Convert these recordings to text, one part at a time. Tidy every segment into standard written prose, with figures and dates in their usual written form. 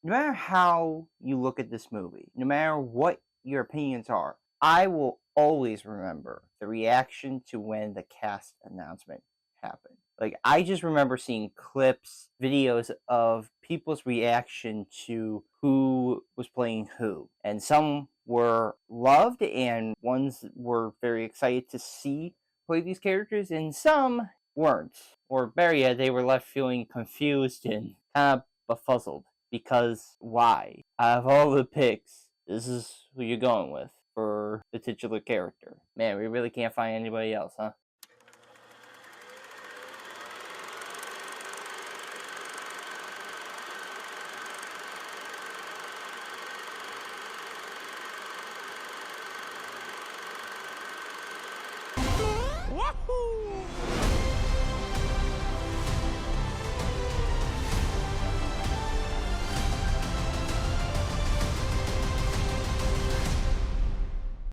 no matter how you look at this movie, no matter what your opinions are, I will always remember the reaction to when the cast announcement happened. Like, I just remember seeing clips, videos of people's reaction to who was playing who. And some were loved, and ones were very excited to see play these characters, and some weren't. Or better yet, they were left feeling confused and kind of befuddled. Because why? Out of all the picks, this is who you're going with for the titular character. Man, we really can't find anybody else, huh?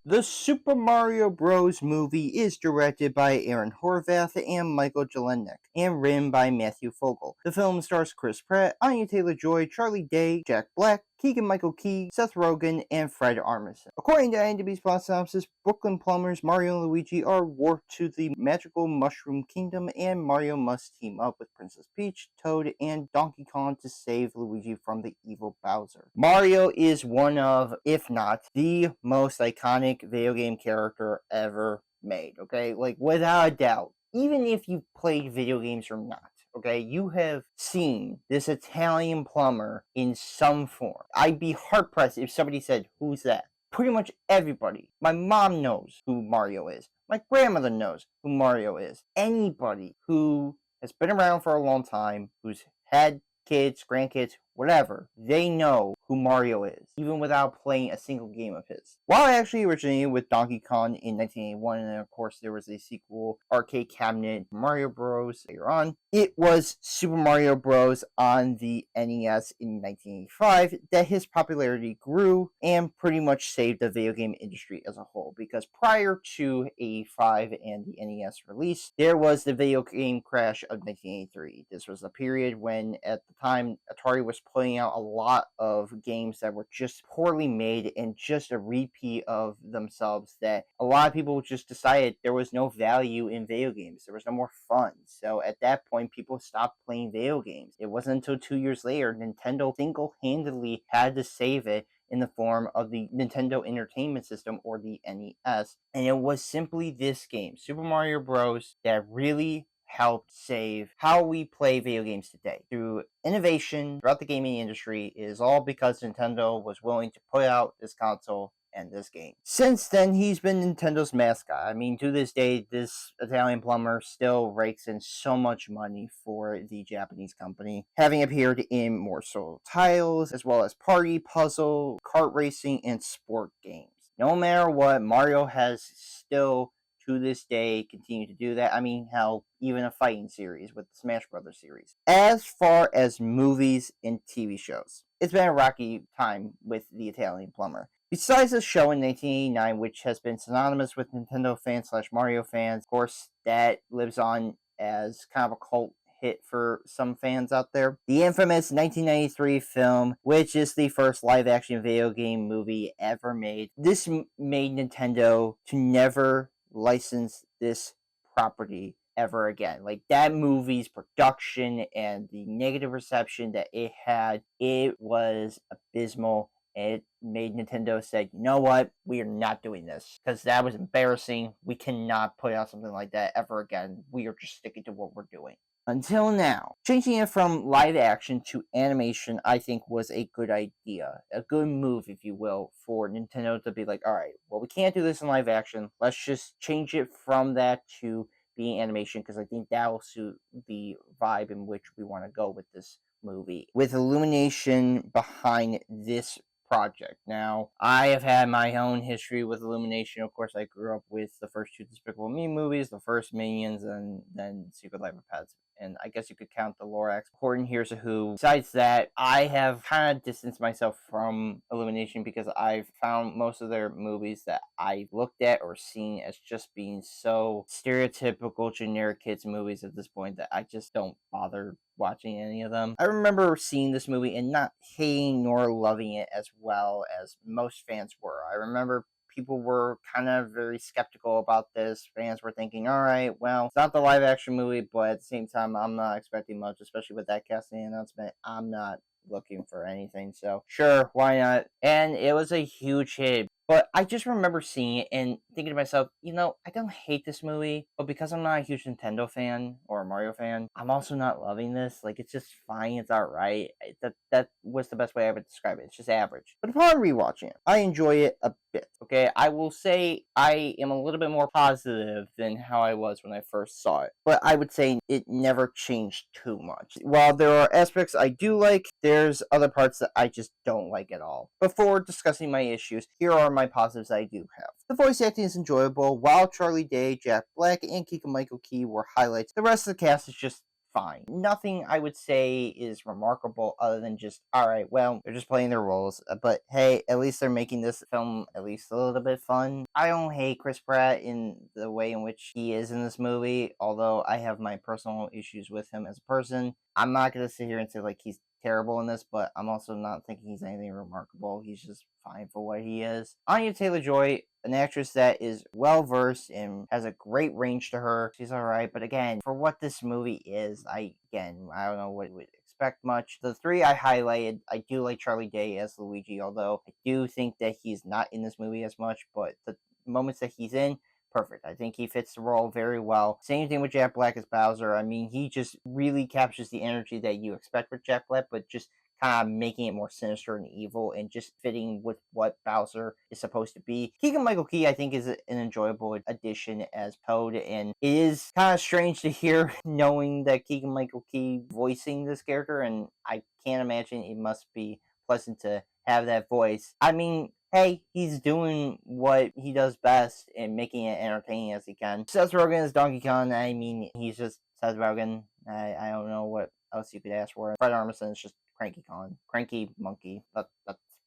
The Super Mario Bros. Movie is directed by Aaron Horvath and Michael Jelenic, and written by Matthew Fogel. The film stars Chris Pratt, Anya Taylor-Joy, Charlie Day, Jack Black, Keegan-Michael, Seth Rogen, and Fred Armisen. According to IMDb's plot synopsis, Brooklyn plumbers Mario and Luigi are warped to the magical Mushroom Kingdom, and Mario must team up with Princess Peach, Toad, and Donkey Kong to save Luigi from the evil Bowser. Mario is one of, if not, the most iconic video game character ever made, okay? Like, without a doubt. Even if you played video games or not, okay, you have seen this Italian plumber in some form. I'd be hard pressed if somebody said, "Who's that?" Pretty much everybody. My mom knows who Mario is. My grandmother knows who Mario is. Anybody who has been around for a long time, who's had kids, grandkids, whatever, they know who Mario is, even without playing a single game of his. While it actually originated with Donkey Kong in 1981, and of course there was a sequel arcade cabinet, Mario Bros. Later on, it was Super Mario Bros. On the NES in 1985 that his popularity grew and pretty much saved the video game industry as a whole, because prior to 85 and the NES release, there was the video game crash of 1983. This was a period when, at the time, Atari was putting out a lot of games that were just poorly made and just a repeat of themselves, that a lot of people just decided there was no value in video games. There was no more fun. So at that point, people stopped playing video games. It wasn't until 2 years later, Nintendo single-handedly had to save it in the form of the Nintendo Entertainment System, or the NES. And it was simply this game, Super Mario Bros., that really helped save how we play video games today. Through innovation throughout the gaming industry, it is all because Nintendo was willing to put out this console and this game. Since then, he's been Nintendo's mascot. I mean, to this day, this Italian plumber still rakes in so much money for the Japanese company, having appeared in more solo titles, as well as party, puzzle, kart racing, and sport games. No matter what, Mario has still, to this day, continue to do that. I mean, hell, even a fighting series with the Smash Brothers series. As far as movies and TV shows, it's been a rocky time with the Italian plumber. Besides the show in 1989, which has been synonymous with Nintendo fans / Mario fans, of course, that lives on as kind of a cult hit for some fans out there. The infamous 1993 film, which is the first live-action video game movie ever made. This made Nintendo to never license this property ever again. Like, that movie's production and the negative reception that it had, it was abysmal. It made Nintendo say, you know what, we are not doing this, because that was embarrassing. We cannot put out something like that ever again. We are just sticking to what we're doing. Until now, changing it from live action to animation, I think, was a good idea. A good move, if you will, for Nintendo to be like, alright, well, we can't do this in live action. Let's just change it from that to being animation, because I think that will suit the vibe in which we want to go with this movie. With Illumination behind this project. Now, I have had my own history with Illumination. Of course, I grew up with the first two Despicable Me movies, the first Minions, and then Secret Life of Pets. And I guess you could count the Lorax, Horton Hears a Who. Besides that, I have kind of distanced myself from Illumination because I've found most of their movies that I've looked at or seen as just being so stereotypical, generic kids movies at this point that I just don't bother watching any of them. I remember seeing this movie and not hating nor loving it as well as most fans were. I remember people were kind of very skeptical about this. Fans were thinking, all right, well, it's not the live action movie, but at the same time, I'm not expecting much, especially with that casting announcement. I'm not looking for anything, so sure, why not? And it was a huge hit. But I just remember seeing it and thinking to myself, I don't hate this movie, but because I'm not a huge Nintendo fan or a Mario fan, I'm also not loving this. Like, it's just fine, it's alright. That was the best way I would describe it. It's just average. But upon rewatching it, I enjoy it a bit. Okay, I will say I am a little bit more positive than how I was when I first saw it. But I would say it never changed too much. While there are aspects I do like, there's other parts that I just don't like at all. Before discussing my issues, here are my positives I do have. The voice acting is enjoyable. While Charlie Day, Jack Black, and Keegan-Michael were highlights, the rest of the cast is just fine. Nothing I would say is remarkable other than just, alright, well, they're just playing their roles. But hey, at least they're making this film at least a little bit fun. I don't hate Chris Pratt in the way in which he is in this movie, although I have my personal issues with him as a person. I'm not going to sit here and say, like, he's terrible in this, but I'm also not thinking he's anything remarkable. He's just fine for what he is. Anya Taylor-Joy, an actress that is well versed and has a great range to her. She's alright, but again, for what this movie is, I don't know what would expect much. The three I highlighted, I do like Charlie Day as Luigi, although I do think that he's not in this movie as much, but the moments that he's in, perfect. I think he fits the role very well. Same thing with Jack Black as Bowser. I mean, he just really captures the energy that you expect with Jack Black, but just kind of making it more sinister and evil and just fitting with what Bowser is supposed to be. Keegan-Michael I think, is an enjoyable addition as Toad, and it is kind of strange to hear knowing that Keegan-Michael voicing this character, and I can't imagine it must be pleasant to have that voice. I mean, hey, he's doing what he does best and making it entertaining as he can. Seth Rogen as Donkey Kong, I mean, he's just Seth Rogen. I don't know what else you could ask for. Fred Armisen is just Cranky Kong. Cranky Monkey. That's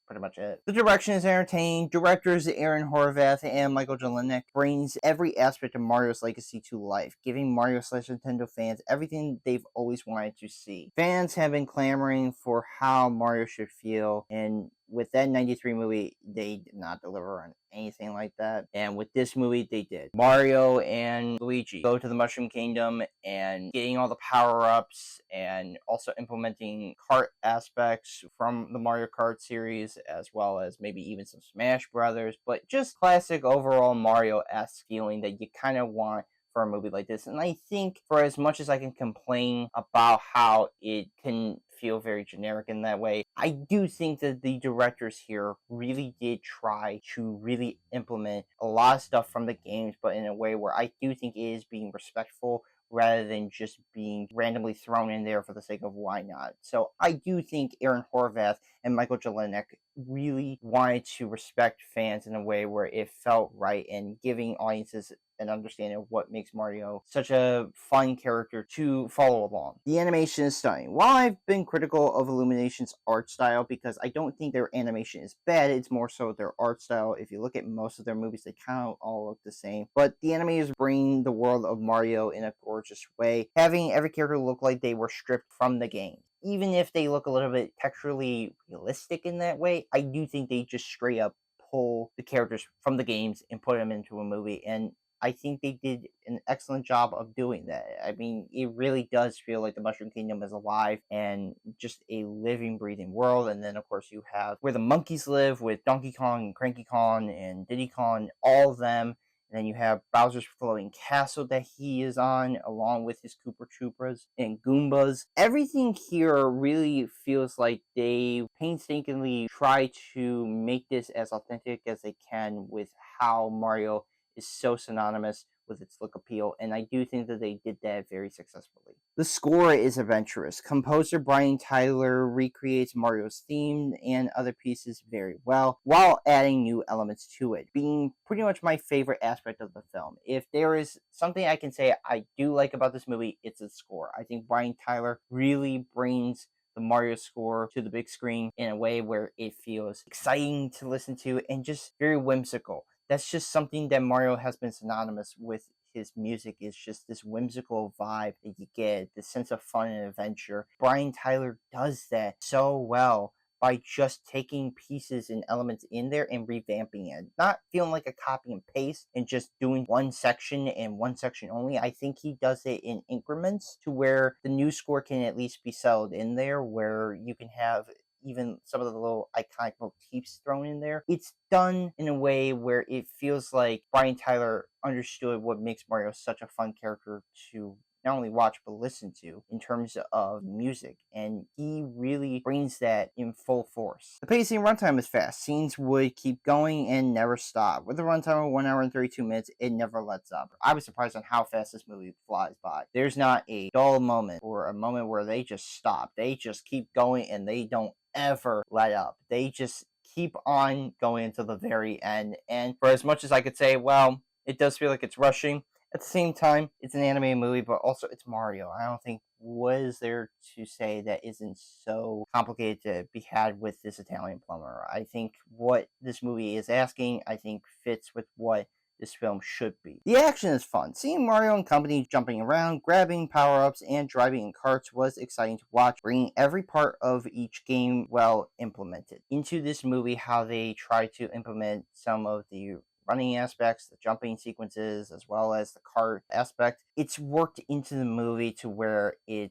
pretty much it. The direction is entertaining. Directors Aaron Horvath and Michael Jelenic brings every aspect of Mario's legacy to life, giving Mario / Nintendo fans everything they've always wanted to see. Fans have been clamoring for how Mario should feel, and with that 93 movie, they did not deliver on anything like that. And with this movie, they did. Mario and Luigi go to the Mushroom Kingdom and getting all the power-ups and also implementing kart aspects from the Mario Kart series, as well as maybe even some Smash Brothers, but just classic overall Mario-esque feeling that you kind of want for a movie like this. And I think for as much as I can complain about how it can feel very generic in that way, I do think that the directors here really did try to really implement a lot of stuff from the games, but in a way where I do think it is being respectful rather than just being randomly thrown in there for the sake of why not. So I do think Aaron Horvath and Michael Jelenic really wanted to respect fans in a way where it felt right and giving audiences an understanding of what makes Mario such a fun character to follow along. The animation is stunning. While I've been critical of Illumination's art style because I don't think their animation is bad, it's more so their art style. If you look at most of their movies, they kind of all look the same. But the animators bring the world of Mario in a gorgeous way, having every character look like they were stripped from the game. Even if they look a little bit texturally realistic in that way, I do think they just straight up pull the characters from the games and put them into a movie, and I think they did an excellent job of doing that. I mean, it really does feel like the Mushroom Kingdom is alive and just a living, breathing world. And then, of course, you have where the monkeys live with Donkey Kong and Cranky Kong and Diddy Kong, all of them. And then you have Bowser's floating castle that he is on, along with his Koopa Troopas and Goombas. Everything here really feels like they painstakingly try to make this as authentic as they can with how Mario is so synonymous with its look appeal, and I do think that they did that very successfully. The score is adventurous. Composer Brian Tyler recreates Mario's theme and other pieces very well, while adding new elements to it, being pretty much my favorite aspect of the film. If there is something I can say I do like about this movie, it's its score. I think Brian Tyler really brings the Mario score to the big screen in a way where it feels exciting to listen to and just very whimsical. That's just something that Mario has been synonymous with his music is just this whimsical vibe that you get, this sense of fun and adventure. Brian Tyler does that so well by just taking pieces and elements in there and revamping it. Not feeling like a copy and paste and just doing one section and one section only. I think he does it in increments to where the new score can at least be settled in there, where you can have even some of the little iconic motifs thrown in there. It's done in a way where it feels like Brian Tyler understood what makes Mario such a fun character to not only watch but listen to in terms of music, and he really brings that in full force. The pacing runtime is fast. Scenes would keep going and never stop. With a runtime of 1 hour and 32 minutes, it never lets up. I was surprised on how fast this movie flies by. There's not a dull moment or a moment where they just stop. They just keep going and they don't ever let up. They just keep on going until the very end. And for as much as I could say, well, it does feel like it's rushing, at the same time, it's an animated movie, but also it's Mario. I don't think what is there to say that isn't so complicated to be had with this Italian plumber. I think what this movie is asking, I think fits with what this film should be. The action is fun. Seeing Mario and company jumping around, grabbing power-ups, and driving in carts was exciting to watch, bringing every part of each game well implemented into this movie. How they try to implement some of the running aspects, the jumping sequences, as well as the cart aspect, it's worked into the movie to where it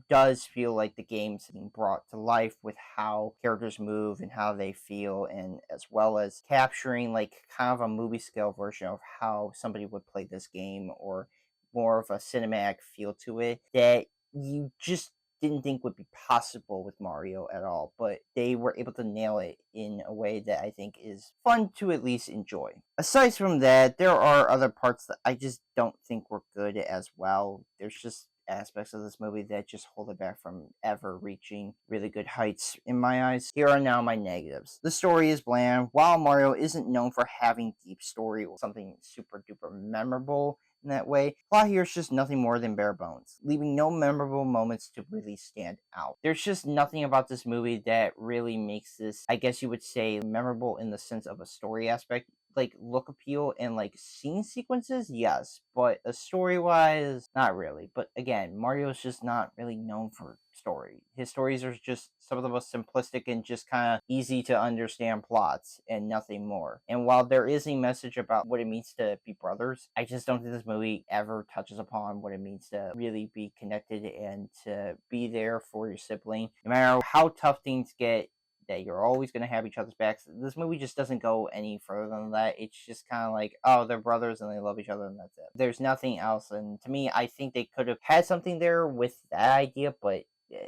does feel like the game's being brought to life with how characters move and how they feel, and as well as capturing like kind of a movie scale version of how somebody would play this game, or more of a cinematic feel to it that you just didn't think would be possible with Mario at all, but they were able to nail it in a way that I think is fun to at least enjoy. Aside from that, there are other parts that I just don't think were good as well. There's just aspects of this movie that just hold it back from ever reaching really good heights in my eyes. Here are now my negatives. The story is bland. While Mario isn't known for having deep story or something super duper memorable in that way, plot here is just nothing more than bare bones, leaving no memorable moments to really stand out. There's just nothing about this movie that really makes this, I guess you would say, memorable in the sense of a story aspect. Like look appeal and like scene sequences, yes, but story wise, not really. But again, Mario's just not really known for story. His stories are just some of the most simplistic and just kind of easy to understand plots and nothing more. And while there is a message about what it means to be brothers, I just don't think this movie ever touches upon what it means to really be connected and to be there for your sibling. No matter how tough things get, that you're always going to have each other's backs. This movie just doesn't go any further than that. It's just kind of like, oh, they're brothers and they love each other and that's it. There's nothing else. And to me, I think they could have had something there with that idea, but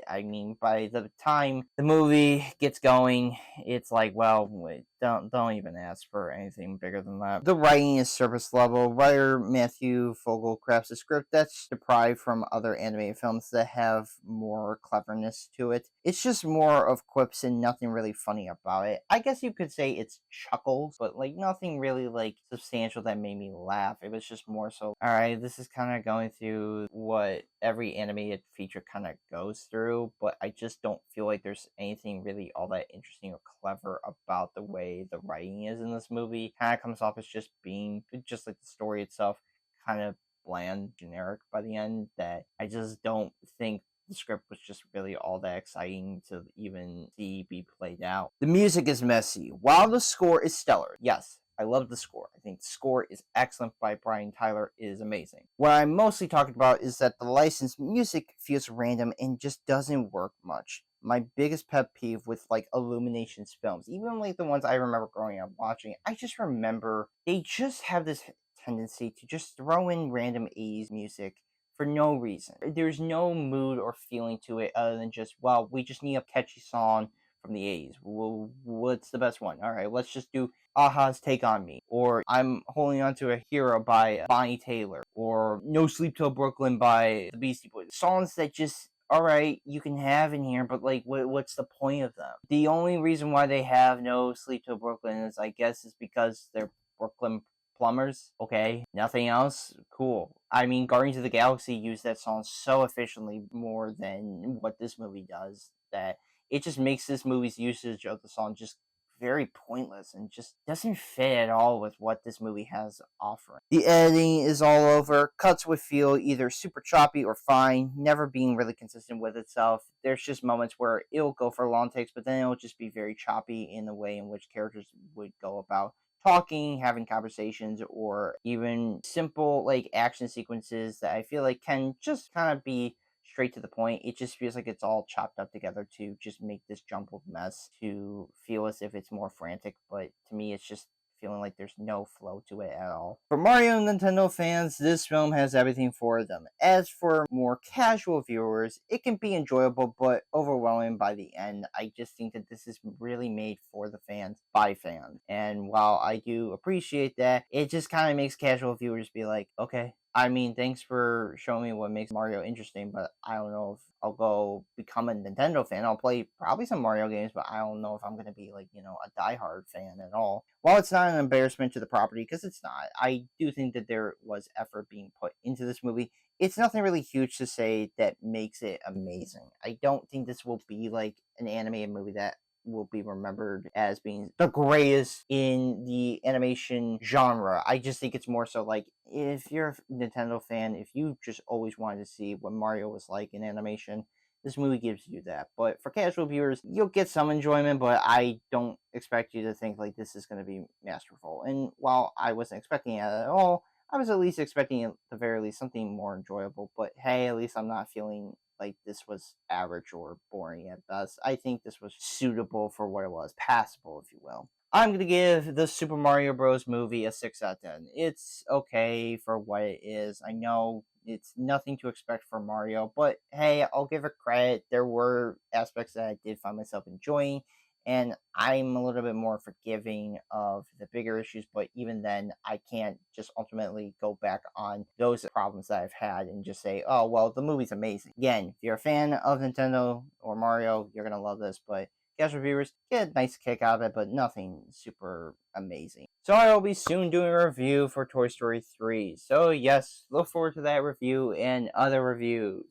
I mean, by the time the movie gets going, it's like, well, wait, don't even ask for anything bigger than that. The writing is surface level. Writer Matthew Fogel crafts a script that's deprived from other animated films that have more cleverness to it. It's just more of quips and nothing really funny about it. I guess you could say it's chuckles, but like nothing really like substantial that made me laugh. It was just more so, all right, this is kind of going through what every animated feature kind of goes through, but I just don't feel like there's anything really all that interesting or clever about the way the writing is in this movie. Kind of comes off as just being just like the story itself, kind of bland, generic by the end, that I just don't think the script was just really all that exciting to even see be played out. The music is messy, while the score is stellar. Yes, I love the score. I think the score is excellent by Brian Tyler. It is amazing. What I'm mostly talking about is that the licensed music feels random and just doesn't work much. My biggest pet peeve with like Illumination's films, even like the ones I remember growing up watching, I just remember they just have this tendency to just throw in random 80s music for no reason. There's no mood or feeling to it other than just, well, we just need a catchy song from the 80s. Well, what's the best one? All right, let's just do Aha's Take on Me, or I'm Holding On to a Hero by Bonnie Taylor, or No Sleep Till Brooklyn by the Beastie Boys. Songs that just, all right, you can have in here, but like, what's the point of them? The only reason why they have No Sleep Till Brooklyn is, I guess, is because they're Brooklyn plumbers. Okay, nothing else. Cool. I mean, Guardians of the Galaxy used that song so efficiently more than what this movie does that it just makes this movie's usage of the song just very pointless and just doesn't fit at all with what this movie has offering. The editing is all over. Cuts would feel either super choppy or fine, never being really consistent with itself. There's just moments where it'll go for long takes, but then it'll just be very choppy in the way in which characters would go about talking, having conversations, or even simple like action sequences that I feel like can just kind of be straight to the point. It just feels like it's all chopped up together to just make this jumbled mess to feel as if it's more frantic, but to me it's just feeling like there's no flow to it at all. For Mario and Nintendo fans, this film has everything for them. As for more casual viewers, it can be enjoyable but overwhelming by the end. I just think that this is really made for the fans by fans. And while I do appreciate that, it just kind of makes casual viewers be like, okay, I mean, thanks for showing me what makes Mario interesting, but I don't know if I'll go become a Nintendo fan. I'll play probably some Mario games, but I don't know if I'm going to be like, a diehard fan at all. While it's not an embarrassment to the property, because it's not, I do think that there was effort being put into this movie. It's nothing really huge to say that makes it amazing. I don't think this will be like an animated movie that will be remembered as being the greatest in the animation genre. I just think it's more so like if you're a Nintendo fan, if you just always wanted to see what Mario was like in animation, this movie gives you that. But for casual viewers, you'll get some enjoyment, but I don't expect you to think like this is going to be masterful. And while I wasn't expecting it at all, I was at least expecting at the very least something more enjoyable. But hey, at least I'm not feeling like this was average or boring at best. I think this was suitable for what it was, passable, if you will. I'm going to give the Super Mario Bros. Movie a 6 out of 10. It's okay for what it is. I know it's nothing to expect from Mario, but hey, I'll give it credit. There were aspects that I did find myself enjoying, and I'm a little bit more forgiving of the bigger issues, but even then, I can't just ultimately go back on those problems that I've had and just say, oh, well, the movie's amazing. Again, if you're a fan of Nintendo or Mario, you're going to love this, but casual viewers get a nice kick out of it, but nothing super amazing. So I will be soon doing a review for Toy Story 3. So yes, look forward to that review and other reviews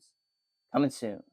coming soon.